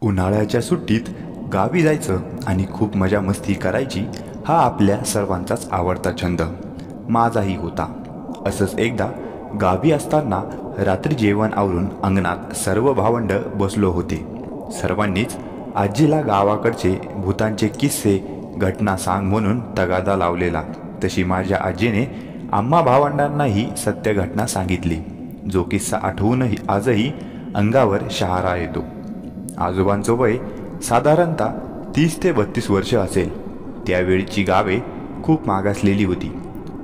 उन्हाळ्याच्या सुट्टीत गावी जायचं आणि खूप मजा मस्ती करायची हा आपल्या सर्वांचाच आवडता छंद माझाही होता. असंच एकदा गावी असताना रात्री जेवण आवरून अंगणात सर्व भावंड बसलो होते. सर्वांनीच आजीला गावाकडचे भूतांचे किस्से घटना सांग म्हणून तगादा लावलेला. तशी माझ्या आजीने आम्हा भावंडांनाही सत्य घटना सांगितली. जो किस्सा आठवूनही आजही अंगावर शहारा येतो. आजोबांचं वय साधारणतः 30 ते 32 वर्ष असेल. त्यावेळची गावे खूप मागासलेली होती.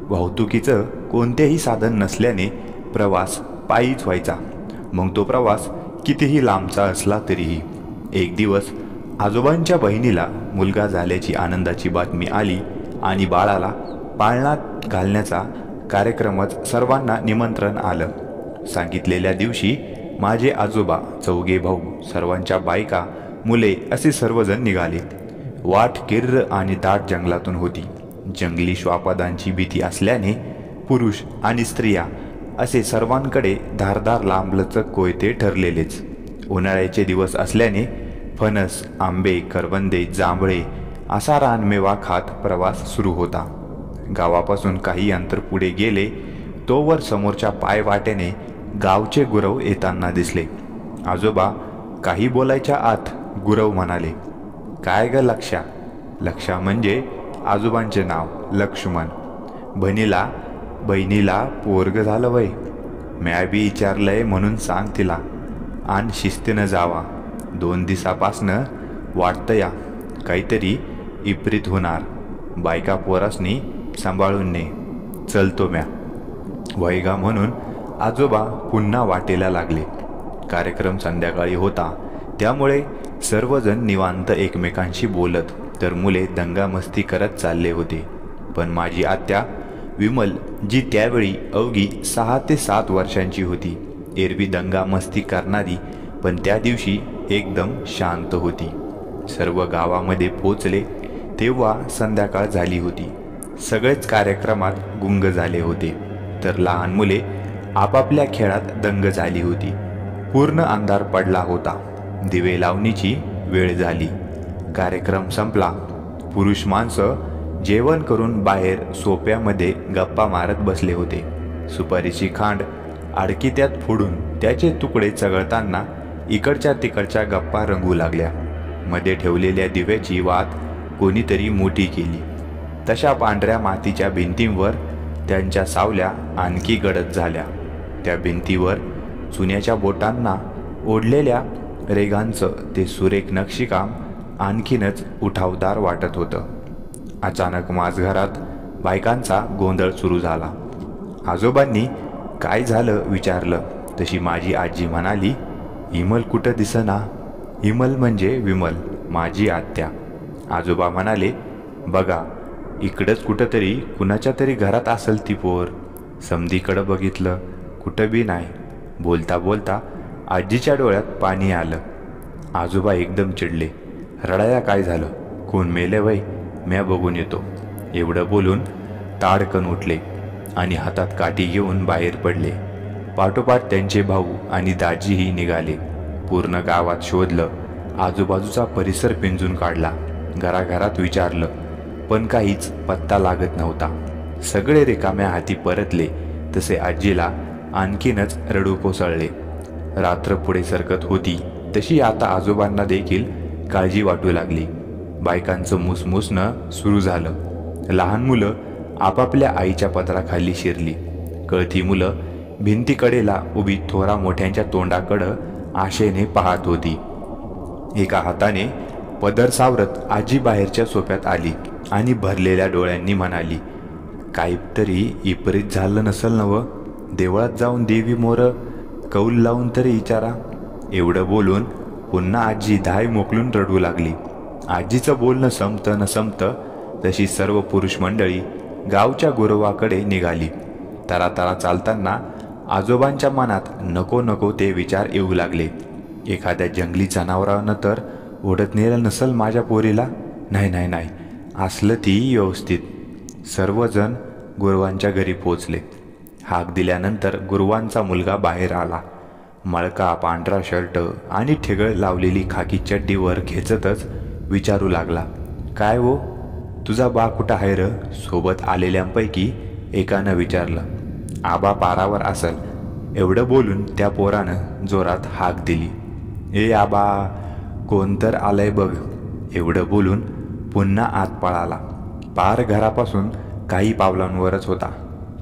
वाहतुकीचं कोणतेही साधन नसल्याने प्रवास पायीच व्हायचा. मग तो प्रवास कितीही लांबचा असला तरीही. एक दिवस आजोबांच्या बहिणीला मुलगा झाल्याची आनंदाची बातमी आली आणि बाळाला पाळण्यात घालण्याचा कार्यक्रमच सर्वांना निमंत्रण आलं. सांगितलेल्या दिवशी माझे आजोबा, चौघे भाऊ, सर्वांच्या बायका, मुले असे सर्वजण निघाले. वाट किर्र आणि दाट जंगलातून होती. जंगली श्वापदांची भीती असल्याने पुरुष आणि स्त्रिया असे सर्वांकडे धारदार लांबलचक कोयते ठरलेलेच. उन्हाळ्याचे दिवस असल्याने फणस, आंबे, करवंदे, जांभळे असा रानमेवा खात प्रवास सुरू होता. गावापासून काही अंतर पुढे गेले तोवर समोरच्या पायवाटेने गावचे गुरव येताना दिसले. आजोबा काही बोलायच्या आत गुरव म्हणाले, "काय ग लक्षा?" लक्षा म्हणजे आजोबांचे नाव लक्ष्मण. बहिणीला पोरग झालं वय. म्या बी विचारलंय म्हणून सांग तिला. आणि शिस्तीनं जावा. 2 दिवसापासनं वाटतं या काहीतरी इप्रीत होणार. बायका पोरासनी सांभाळून ने. चलतो म्या. वैगा म्हणून आजोबा पुन्हा वाटेला लागले. कार्यक्रम संध्याकाळी होता त्यामुळे सर्वजण निवांत एकमेकांशी बोलत, तर मुले दंगामस्ती करत चालले होते. पण माझी आत्या विमल, जी त्यावेळी अवघी 6 ते 7 वर्षांची होती, एरवी दंगामस्ती करणारी, पण त्या दिवशी एकदम शांत होती. सर्व गावामध्ये पोचले तेव्हा संध्याकाळ झाली होती. सगळेच कार्यक्रमात गुंग झाले होते, तर लहान मुले आपापल्या खेळात दंग झाली होती. पूर्ण अंधार पडला होता. दिवे लावणीची वेळ झाली. कार्यक्रम संपला. पुरुष माणसं जेवण करून बाहेर सोप्यामध्ये गप्पा मारत बसले होते. सुपारीची खांड आडकित्यात फोडून त्याचे तुकडे चघळताना इकडच्या तिकडच्या गप्पा रंगू लागल्या. मध्ये ठेवलेल्या दिव्याची वात कोणीतरी मोठी केली. तशा पांढऱ्या मातीच्या भिंतींवर त्यांच्या सावल्या आणखी गडद झाल्या. त्या भिंतीवर चुन्याच्या बोटांना ओढलेल्या रेघांचं ते सुरेख नक्षीकाम आणखीनच उठावदार वाटत होतं. अचानक माझघरात बायकांचा गोंधळ सुरू झाला. आजोबांनी काय झालं विचारलं. तशी माझी आजी म्हणाली, "हिमल कुठं दिसना." हिमल म्हणजे विमल, माझी आत्या. आजोबा म्हणाले, "बघा, इकडंच कुठंतरी कुणाच्या तरी घरात असेल ती पोर." समधीकडं बघितलं, कुठं बी नाही. बोलता बोलता आजीच्या डोळ्यात पाणी आलं. आजोबा एकदम चिडले. "रडाया काय झालं? कोण मेले वय? म्या बघून येतो." एवढं बोलून ताडकन उठले आणि हातात काठी घेऊन बाहेर पडले. पाठोपाठ त्यांचे भाऊ आणि दाजीही निघाले. पूर्ण गावात शोधलं. आजूबाजूचा परिसर पिंजून काढला. घराघरात विचारलं, पण काहीच पत्ता लागत नव्हता. सगळे रिकाम्या हाती परतले तसे आजीला आणखीनच रडू कोसळले. रात्र पुढे सरकत होती तशी आता आजोबांना देखील काळजी वाटू लागली. बायकांचं मुसमुसणं सुरू झालं. लहान मुलं आपापल्या आईच्या पदराखाली शिरली. कळती मुलं भिंतीकडेला उभी थोरा मोठ्यांच्या तोंडाकडं आशेने पाहत होती. एका हाताने पदर सावरत आजी बाहेरच्या सोप्यात आली आणि भरलेल्या डोळ्यांनी म्हणाली, "काहीतरी विपरीत झालं नसल नवं? देवळात जाऊन देवी मोर कौल लावून तरी विचारा." एवढं बोलून पुन्हा आजी धाय मोकलून रडू लागली. आजीचं बोलणं संपतं न संपतं तशी सर्व पुरुष मंडळी गावच्या गुरवाकडे निघाली. तरातरा चालताना आजोबांच्या मनात नको नको ते विचार येऊ लागले. एखाद्या जंगली जनावरानं तर ओढत नेलं नसल माझ्या पोरीला? नाही नाही नाही, असलं ती व्यवस्थित. सर्वजण गुरवांच्या घरी पोचले. हाक दिल्यानंतर गुरवांचा मुलगा बाहेर आला. मळका पांढरा शर्ट आणि ठिगळ लावलेली खाकी चड्डीवर खेचतच विचारू लागला, काय हो, तुझा बा कुठं आहे र? सोबत आलेल्यांपैकी एकानं विचारलं. आबा पारावर असल. एवढं बोलून त्या पोरानं जोरात हाक दिली. ए आबा, कोण तर आलंय बघ. एवढं बोलून पुन्हा आत पळाला. पार घरापासून काही पावलांवरच होता.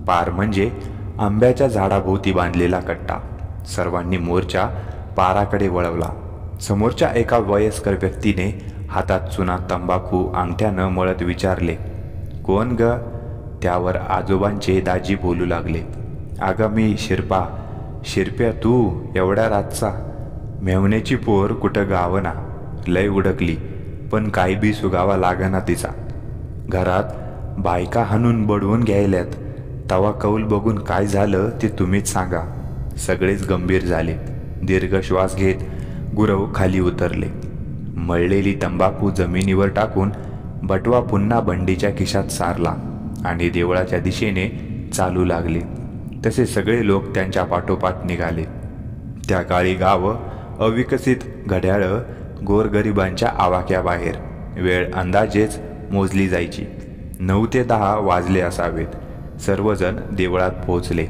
पार म्हणजे आंब्याच्या झाडाभोवती बांधलेला कट्टा. सर्वांनी मोर्चा पाराकडे वळवला. समोरच्या एका वयस्कर व्यक्तीने हातात चुना तंबाखू अंगठ्यानं मळत विचारले, कोण ग? त्यावर आजोबांचे दाजी बोलू लागले, अगं मी शिरपा. शिरप्या तू एवढ्या रातचा? मेवण्याची पोर कुठं गावना, लय उडकली, पण काही बी सुगावा लागना तिचा. घरात बायका हाणून बडवून घ्यायल्यात. तवा कौल बघून काय झालं ते तुम्हीच सांगा. सगळेच गंभीर झाले. दीर्घ श्वास घेत गुरव खाली उतरले. मळलेली तंबाखू जमिनीवर टाकून बटवा पुन्हा बंडीच्या खिशात सारला आणि देवळाच्या दिशेने चालू लागले. तसे सगळे लोक त्यांच्या पाठोपाठ निघाले. त्या काळी गावं अविकसित, घड्याळं गोरगरिबांच्या आवाक्याबाहेर. वेळ अंदाजेच मोजली जायची. 9 ते 10 वाजले असावेत. सर्वजण देवळात पोहोचले.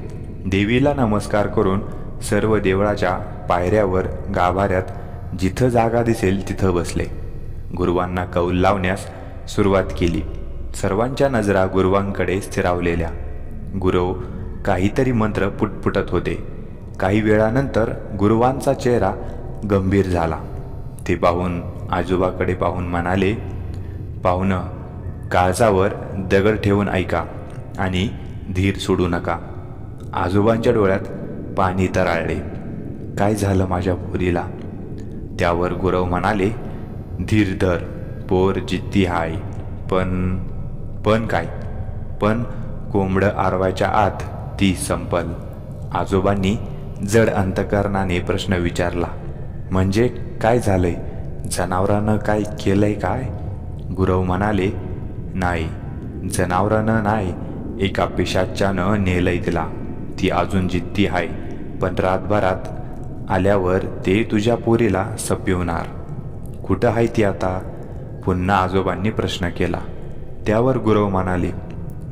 देवीला नमस्कार करून सर्व देवळाच्या पायऱ्यावर गाभाऱ्यात जिथं जागा दिसेल तिथं बसले. गुरुवांना कौल लावण्यास सुरुवात केली. सर्वांच्या नजरा गुरुवांकडे स्थिरावलेल्या. गुरव काहीतरी मंत्र पुटपुटत होते. काही वेळानंतर गुरुवांचा चेहरा गंभीर झाला. ते पाहून आजोबाकडे पाहून म्हणाले, पाहुणं, काळजावर दगड ठेवून ऐका आणि धीर सोडू नका. आजोबांच्या डोळ्यात पाणी तरळले. काय झालं माझ्या पोरीला? त्यावर गुरव म्हणाले, धीर धर, पोर जिद्दी हाय. पण काय? पण कोंबडं आरवायच्या आत ती संपल. आजोबांनी जड अंतकरणाने प्रश्न विचारला, म्हणजे काय झालंय? जनावरानं काय केलंय काय? गुरव म्हणाले, नाही, जनावरानं नाही, एका पिशाच्यानं नेलंय तिला. ती अजून जिद्दी हाय, पण रातभरात आल्यावर ते तुझ्या पोरीला सपविणार. कुठं आहे ती आता? पुन्हा आजोबांनी प्रश्न केला. त्यावर गुरव म्हणाले,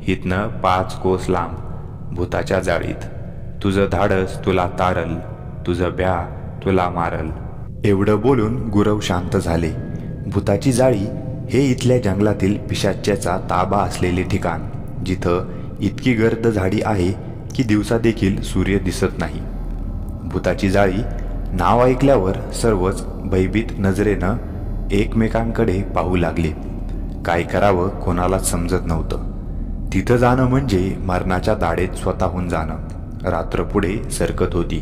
इथनं 5 कोस लांब, भूताच्या जाळीत. तुझं धाडस तुला तारल, तुझं ब्या तुला मारल. एवढं बोलून गुरव शांत झाले. भूताची जाळी हे इथल्या जंगलातील पिशाच्याचा ताबा असलेले ठिकाण, जिथं इतकी गर्द झाडी आहे की दिवसा देखील सूर्य दिसत नाही. भूताची जाळी नाव ऐकल्यावर सर्वच भयभीत नजरेनं एकमेकांकडे पाहू लागले. काय करावं कोणालाच समजत नव्हतं. तिथं जाणं म्हणजे मरणाच्या दाढेत स्वतःहून जाणं. रात्र पुढे सरकत होती.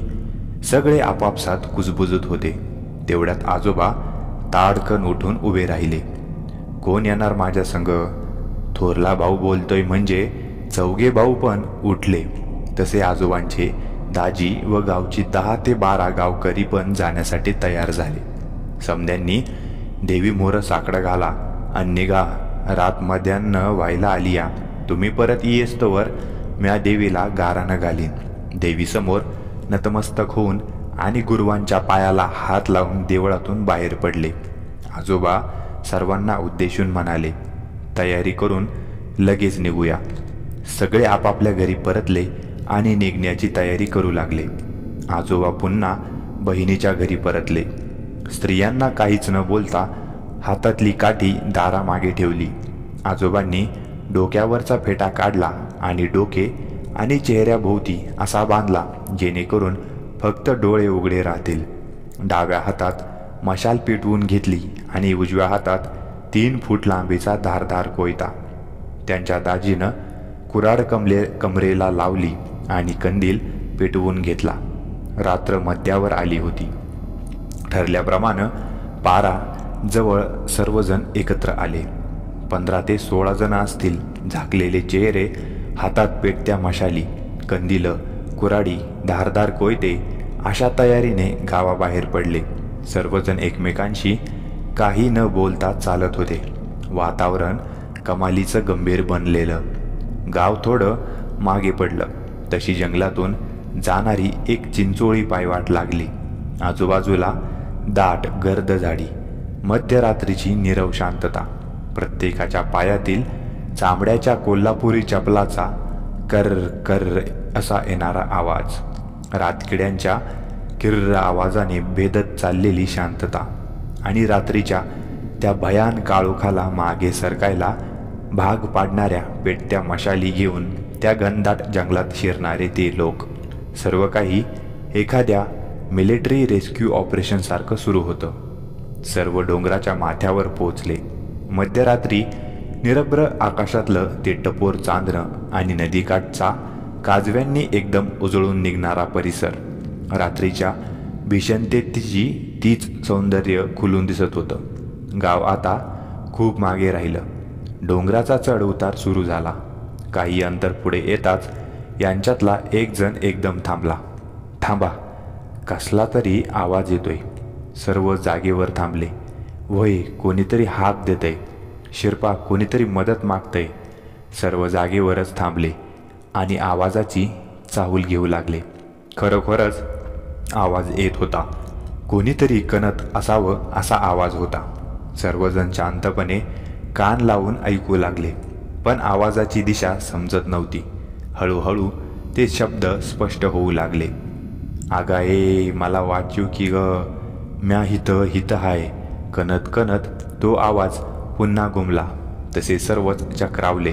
सगळे आपापसात कुजबुजत होते. तेवढ्यात आजोबा ताडकन उठून उभे राहिले. कोण येणार माझ्या संग? थोरला भाऊ बोलतोय म्हणजे चौघे भाऊ पण उठले. तसे आजोबांचे दाजी व गावची 10 ते 12 गावकरी पण जाण्यासाठी तयार झाले. समद्यांनी देवी मोर साकडं घाला आणि निघा, रात मध्यान्न व्हायला आली या. तुम्ही परत येस्तवर म्या देवीला गारानं घालीन. देवीसमोर नतमस्तक होऊन आणि गुरुवांच्या पायाला हात लावून देवळातून बाहेर पडले. आजोबा सर्वांना उद्देशून म्हणाले, तयारी करून लगेच निघूया. सगळे आपापल्या घरी परतले आणि निघण्याची तयारी करू लागले. आजोबा पुन्हा बहिणीच्या घरी परतले. स्त्रियांना काहीच न बोलता हातातली काठी दारामागे ठेवली. आजोबांनी डोक्यावरचा फेटा काढला आणि डोके आणि चेहऱ्याभोवती असा बांधला जेणेकरून फक्त डोळे उघडे राहतील. डाव्या हातात मशाल पेटवून घेतली आणि उजव्या हातात 3 फूट लांबीचा धारदार कोयता. त्यांच्या दाजीनं कुऱ्हाड कमरेला लावली आणि कंदील पेटवून घेतला. रात्र मध्यावर आली होती. ठरल्याप्रमाणे पारा जवळ सर्वजण एकत्र आले. 15 ते 16 जण असतील. झाकलेले चेहरे, हातात पेटत्या मशाली, कंदिलं, कुऱ्हाडी, धारदार कोयते अशा तयारीने गावाबाहेर पडले. सर्वजण एकमेकांशी काही न बोलता चालत होते. वातावरण कमालीचं गंभीर बनलेलं. गाव थोडं मागे पडलं. तशी जंगलातून जाणारी एक चिंचोळी पायवाट लागली. आजूबाजूला दाट गर्द झाडी, मध्यरात्रीची नीरव शांतता, प्रत्येकाच्या पायातील चामड्याच्या कोल्हापुरी चपलाचा कर्र कर्र असा येणारा आवाज, रातकिड्यांच्या किर्र आवाजाने भेदत चाललेली शांतता आणि रात्रीच्या त्या भयान काळोखाला मागे सरकायला भाग पाडणाऱ्या पेटत्या मशाली घेऊन त्या घनदाट जंगलात शिरणारे ते लोक. सर्व काही एखाद्या मिलिटरी रेस्क्यू ऑपरेशनसारखं सुरू होतं. सर्व डोंगराच्या माथ्यावर पोचले. मध्यरात्री निरभ्र आकाशातलं ते टपोर चांदणं आणि नदीकाठचा काजव्यांनी एकदम उजळून निघणारा परिसर, रात्रीच्या भीषणतेची तीच सौंदर्य खुलून दिसत होतं. गाव आता खूप मागे राहिलं. डोंगराचा चढ उतार सुरू झाला. काही अंतर पुढे येताच यांच्यातला एक जण एकदम थांबला. थांबा, कसला तरी आवाज येतोय. सर्व जागेवर थांबले. वय, कोणीतरी हाक देतंय. शिरपा, कोणीतरी मदत मागतंय. सर्व जागेवरच थांबले आणि आवाजाची चाहूल घेऊ लागले. खरोखरच आवाज येत होता. कोणीतरी कणत असावं असा आवाज होता. सर्वजण शांतपणे कान लावून ऐकू लागले, पण आवाजाची दिशा समजत नव्हती. हळूहळू ते शब्द स्पष्ट होऊ लागले. आगा ए, मला वाचू की ग, म्या हित हाय. कणत कणत तो आवाज पुन्हा घुमला. तसे सर्वच चक्रावले.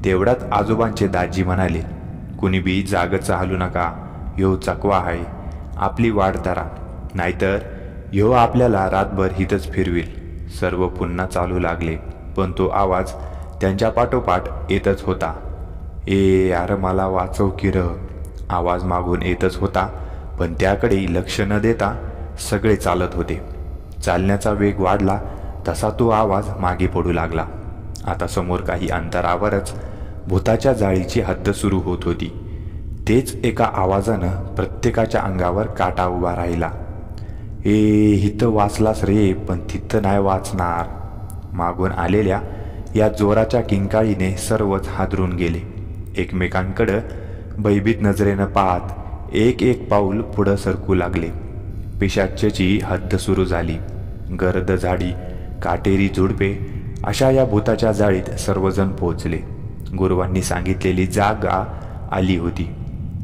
तेवढ्यात आजोबांचे दाजी म्हणाले, कुणी बी जागचं हलू नका. ह्यो चकवा आहे. आपली वाट धरा, नाहीतर ह्यो आपल्याला रातभर हितच फिरविल. सर्व पुन्हा चालू लागले, पण तो आवाज त्यांच्या पाठोपाठ येतच होता. ए यार, मला वाचव की र. आवाज मागून येतच होता, पण त्याकडे लक्ष न देता सगळे चालत होते. चालण्याचा वेग वाढला तसा तो आवाज मागे पडू लागला. आता समोर काही अंतरावरच भूताच्या जाळीची हद्द सुरू होत होती. तेच एका आवाजानं प्रत्येकाच्या अंगावर काटा उभा राहिला. ए, हिथं वाचलास रे, पण तिथं नाही वाचणार. मागून आलेल्या या जोराच्या किंकाळीने सर्वच हादरून गेले. एकमेकांकडं भयभीत नजरेनं पाहत एक एक पाऊल पुढं सरकू लागले. पिशाच्यची हद्द सुरू झाली. गर्द झाडी, काटेरी झुडपे अशा या भूताच्या जाळीत सर्वजण पोहोचले. गुरुवांनी सांगितलेली जागा आली होती.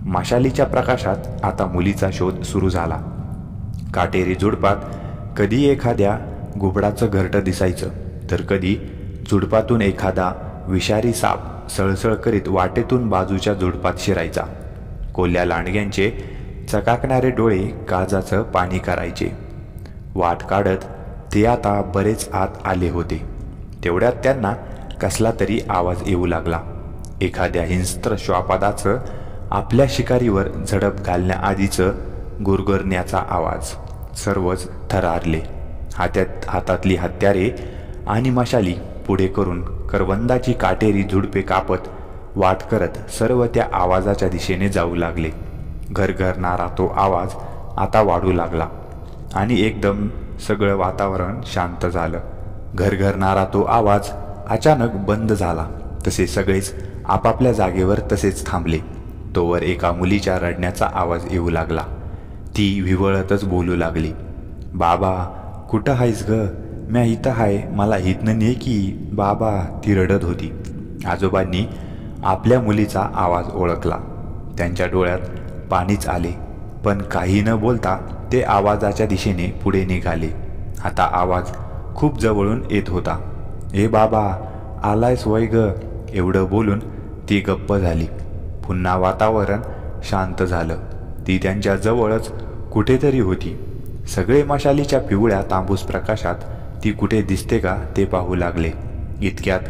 मशालीच्या प्रकाशात आता मुलीचा शोध सुरू झाला. काटेरी झुडपात कधी एखाद्या घुबडाचं घरटं दिसायचं, तर कधी झुडपातून एखादा विषारी साप सळसळ करीत वाटेतून बाजूच्या झुडपात शिरायचा. कोल्ह्या लांडग्यांचे चकाकणारे डोळे काळजाचं पाणी करायचे. वाट काढत ते आता बरेच आत आले होते. तेवढ्यात त्यांना कसला तरी आवाज येऊ लागला. एखाद्या हिंस्त्र श्वापदाचं आपल्या शिकारीवर झडप घालण्याआधीचं गुरगुरण्याचा आवाज. सर्वच थरारले. हातातली हत्यारे आणि मशाली पुढे करून करवंदाची काटेरी झुडपे कापत वाट करत सर्व त्या आवाजाच्या दिशेने जाऊ लागले. घरघरणारा तो आवाज आता वाढू लागला आणि एकदम सगळं वातावरण शांत झालं. घरघरणारा तो आवाज अचानक बंद झाला. तसे सगळेच आपापल्या जागेवर तसेच थांबले. तोवर एका मुलीच्या रडण्याचा आवाज येऊ लागला. ती विव्हळतच बोलू लागली, बाबा कुठं आहेस ग? म्या इथं हाय, मला इथनं ने की बाबा. ती रडत होती. आजोबांनी आपल्या मुलीचा आवाज ओळखला. त्यांच्या डोळ्यात पाणीच आले, पण काही न बोलता ते आवाजाच्या दिशेने पुढे निघाले. आता आवाज खूप जवळून येत होता. ए बाबा, आलायस वय ग? एवढं बोलून ती गप्प झाली. पुन्हा वातावरण शांत झालं. ती त्यांच्या जवळच कुठेतरी होती. सगळे मशालीच्या पिवळ्या तांबूस प्रकाशात ती कुठे दिसते का ते पाहू लागले. इतक्यात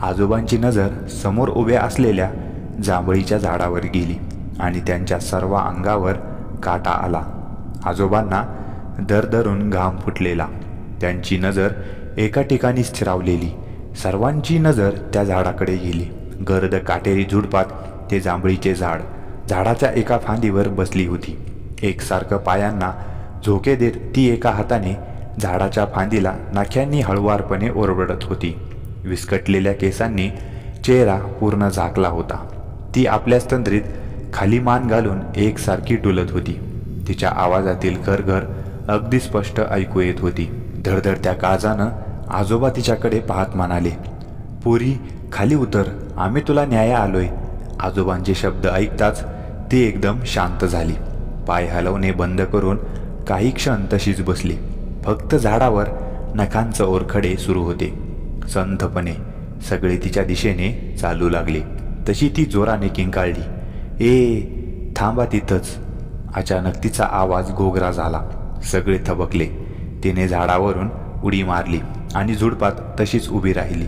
आजोबांची नजर समोर उभ्या असलेल्या जांभळीच्या झाडावर गेली आणि त्यांच्या सर्व अंगावर काटा आला. आजोबांना दरदरून घाम फुटलेला. त्यांची नजर एका ठिकाणी स्थिरावलेली. सर्वांची नजर त्या झाडाकडे गेली. गर्द काटेरी झुडपात ते जांभळीचे झाड झाडाच्या एका फांदीवर बसली होती. एकसारखं पायांना झोके देत ती एका हाताने झाडाच्या फांदीला नाख्यांनी हळुवारपणे ओरबडत होती. विस्कटलेल्या केसांनी चेहरा पूर्ण झाकला होता. ती आपल्या स्तंत्रीत खाली मान घालून एकसारखी डुलत होती. तिच्या आवाजातील घरघर अगदी स्पष्ट ऐकू येत होती. धडधडत्या काळजानं आजोबा तिच्याकडे पाहत म्हणाले, "पोरी, खाली उतर, आम्ही तुला न्याया आलोय." आजोबांचे शब्द ऐकताच ती एकदम शांत झाली. पाय हलवणे बंद करून काही क्षण तशीच बसली. फक्त झाडावर नखांचं ओरखडे सुरू होते. संथपणे सगळे तिच्या दिशेने चालू लागले. तशी ती जोराने किंकाळली, "ए, थांबा तिथंच." अचानक तिचा आवाज घोगरा झाला. सगळे थबकले. तिने झाडावरून उडी मारली आणि झुडपात तशीच उभी राहिली.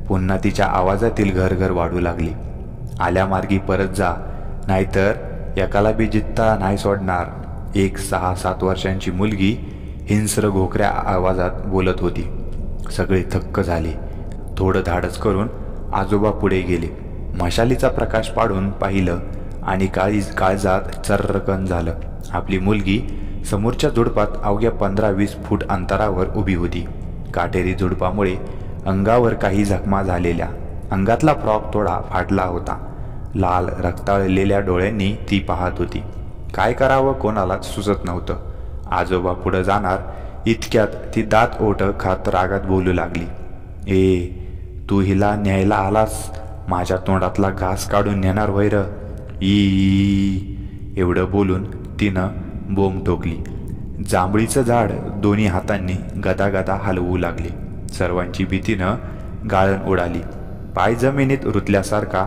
पुन्हा तिच्या आवाजातील घरघर वाढू लागली. "आल्या मार्गी परत जा, नाहीतर एकाला बी जित्ता नाही सोडणार." एक 6-7 वर्षांची मुलगी हिंस्र घोकऱ्या आवाजात बोलत होती. सगळे थक्क झाले. थोडं धाडस करून आजोबा पुढे गेले. मशालीचा प्रकाश पाडून पाहिलं आणि काळजात चर्रकन झालं. आपली मुलगी समोरच्या झुडपात अवघ्या 15-20 फूट अंतरावर उभी होती. काटेरी झुडपामुळे अंगावर काही जखमा झालेल्या. अंगातला फ्रॉक थोडा फाटला होता. लाल रक्ताळलेल्या डोळ्यांनी ती पाहत होती. काय करावं कोणालाच सुचत नव्हतं. आजोबा पुढं जाणार इतक्यात ती दात ओठ खात रागात बोलू लागली, "ए, तू हिला न्यायला आलास, माझ्या तोंडातला घास काढून नेणार वैर ई." एवढं बोलून तिनं बोंब ठोकली. जांभळीचं झाड दोन्ही हातांनी गदागदा हलवू लागले. सर्वांची भीतीनं गाळण उडाली. पाय जमिनीत रुतल्यासारखा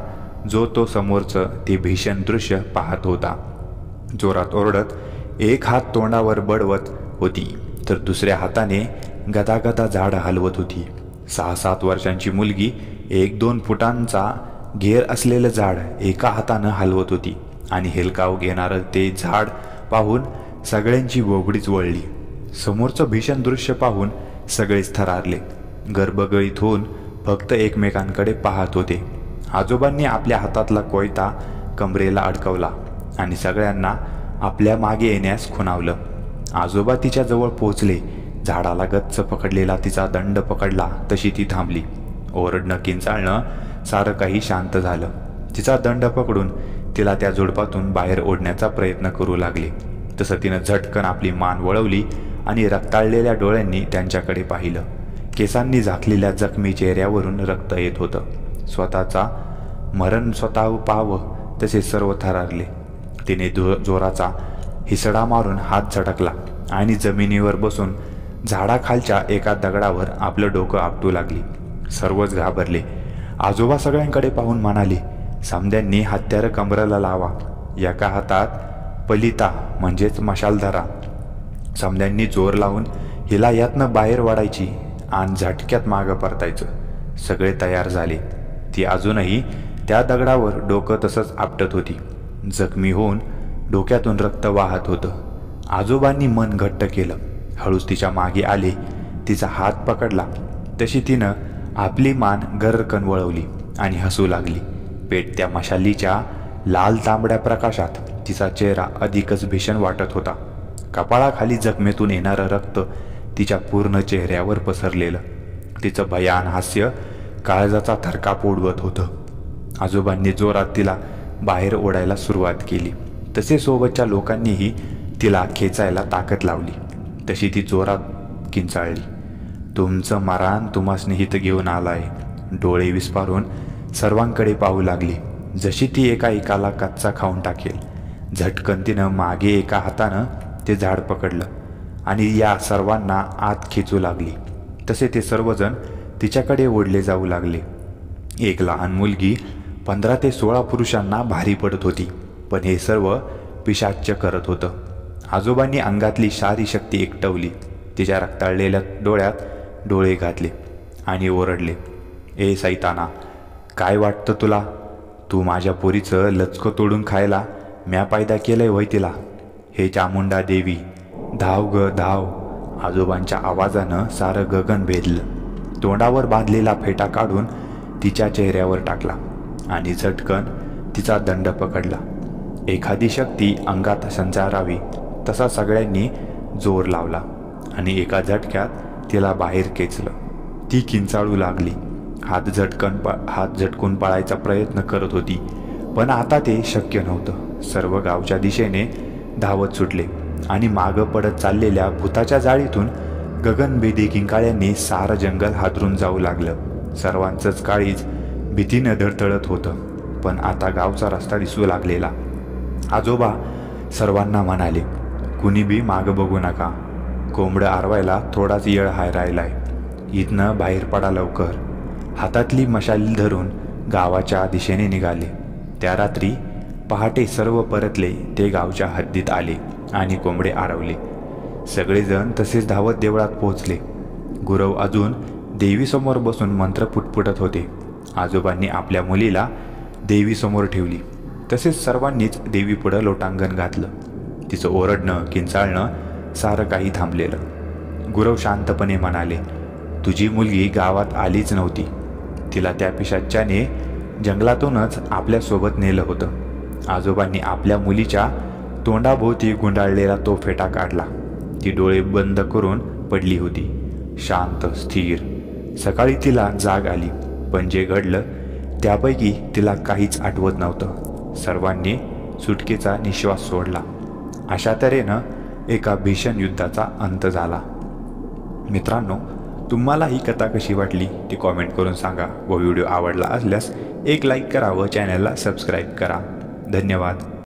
जो तो समोरचं ते भीषण दृश्य पाहत होता. जोरात ओरडत एक हात तोंडावर बडवत होती, तर दुसऱ्या हाताने गदागदा झाड हलवत होती. 6-7 वर्षांची मुलगी 1-2 फुटांचा घेर असलेलं झाड एका हातानं हलवत होती आणि हेलकाव घेणारं ते झाड पाहून सगळ्यांची बोबडीच वळली. समोरचं भीषण दृश्य पाहून सगळेच थरारले. गर्भगळीत होऊन फक्त एकमेकांकडे पाहत होते. आजोबांनी आपल्या हातातला कोयता कमरेला अडकवला आणि सगळ्यांना आपल्या मागे येण्यास खुणावलं. आजोबा तिच्या जवळ पोचले. झाडाला गच्च पकडलेला तिचा दंड पकडला तशी ती थांबली. ओरडणं किंचाळणं सारं काही शांत झालं. तिचा दंड पकडून तिला त्या झुडपातून बाहेर ओढण्याचा प्रयत्न करू लागले. तसं तिनं झटकन आपली मान वळवली आणि रक्ताळलेल्या डोळ्यांनी त्यांच्याकडे पाहिलं. केसांनी झाकलेल्या जखमी चेहऱ्यावरून रक्त येत होतं. स्वतःचा मरण स्वतः पाहावं तसे सर्व थरारले. तिने जोराचा हिसडा मारून हात झटकला आणि जमिनीवर बसून झाडाखालच्या एका दगडावर आपलं डोकं आपटू लागली. सर्वच घाबरले. आजोबा सगळ्यांकडे पाहून म्हणाले, "समद्यांनी हत्यारं कमरेला लावा. एका हातात पलिता म्हणजेच मशाल धरा. समद्यांनी जोर लावून हिला यातनं बाहेर वाढायची आणि झटक्यात मागं परतायचं." सगळे तयार झाले. ती अजूनही त्या दगडावर डोकं तसंच आपटत होती. जखमी होऊन डोक्यातून रक्त वाहत होतं. आजोबांनी मन घट्ट केलं. हळूच तिच्या मागे आले. तिचा हात पकडला. तशी तिनं आपली मान गर्रकन वळवली आणि हसू लागली. पेटत्या मशालीच्या लाल तांबड्या प्रकाशात तिचा चेहरा अधिकच भीषण वाटत होता. कपाळाखाली जखमेतून येणारं रक्त तिच्या पूर्ण चेहऱ्यावर पसरलेलं. तिचं भयान हास्य काळजाचा थरकाप उडवत होतं. आजोबांनी जोरात तिला बाहेर ओढायला सुरुवात केली. तसे सोबतच्या लोकांनीही तिला खेचायला ताकद लावली. तशी ती जोरात किंचाळली, "तुमचं मरण तुम्हासनी हित घेऊन आलाय." डोळे विस्पारून सर्वांकडे पाहू लागली, जशी ती एकाला कच्चा खाऊन टाकेल. झटकन तिनं मागे एका हातानं ते झाड पकडलं आणि या सर्वांना आत खेचू लागली. तसे ते सर्वजण तिच्याकडे ओढले जाऊ लागले. एक लहान मुलगी 15 ते 16 पुरुषांना भारी पडत होती, पण हे सर्व पिशाच्य करत होतं. आजोबांनी अंगातली सारी शक्ती एकटवली. तिच्या रक्ताळलेल्या डोळ्यात डोळे घातले आणि ओरडले, "ए सैताना, काय वाटतं तुला? तू माझ्या पोरीचं लचकं तोडून खायला म्या पैदा केलंय वय तिला? हे चामुंडा देवी, धाव ग धाव." आजोबांच्या आवाजानं सारं गगन भेदलं. तोंडावर बांधलेला फेटा काढून तिच्या चेहऱ्यावर टाकला आणि झटकन तिचा दंड पकडला. एखादी शक्ती अंगात संचारावी तसा सगळ्यांनी जोर लावला आणि एका झटक्यात तिला बाहेर खेचलं. ती किंचाळू लागली. हात झटकून पळायचा प्रयत्न करत होती, पण आता ते शक्य नव्हतं. सर्व गावच्या दिशेने धावत सुटले आणि मागं पडत चाललेल्या भूताच्या जाळीतून गगनभेदी किंकाळ्यांनी सारं जंगल हादरून जाऊ लागलं. सर्वांचंच काळीज भीतीनं धडधडत होतं. पण आता गावचा रस्ता दिसू लागलेला. आजोबा सर्वांना म्हणाले, कुणी बी मागं बघू नका. कोंबडं आरवायला थोडाच येळ राहिलाय. इथनं बाहेर पडा लवकर. हातातली मशाल धरून गावाच्या दिशेने निघाले. त्या रात्री पहाटे सर्व परतले ते गावच्या हद्दीत आले आणि कोंबडे आरवले. सगळेजण तसेच धावत देवळात पोहोचले. गुरव अजून देवीसमोर बसून मंत्र पुटपुटत होते. आजोबांनी आपल्या मुलीला देवीसमोर ठेवली. तसेच सर्वांनीच देवीपुढं लोटांगण घातलं. तिचं ओरडणं किंचाळणं सारं काही थांबलेलं. गुरव शांतपणे म्हणाले, तुझी मुलगी गावात आलीच नव्हती. तिला त्या पिशाच्याने जंगलातूनच आपल्यासोबत नेलं होतं. आजोबांनी आपल्या मुलीच्या तोंडाभोवती गुंडाळलेला तो फेटा काढला. ती डोळे बंद करून पडली होती, शांत स्थिर. सकाळी तिला जाग आली, पण जे घडलं त्यापैकी तिला काहीच आठवत नव्हतं. सर्वांनी सुटकेचा निश्वास सोडला. अशा तऱ्हेनं एका भीषण युद्धाचा अंत झाला. मित्रांनो, तुम्हाला ही कथा कशी वाटली ती कॉमेंट करून सांगा व व्हिडिओ आवडला असल्यास एक लाईक करा व चॅनलला सबस्क्राईब करा. धन्यवाद.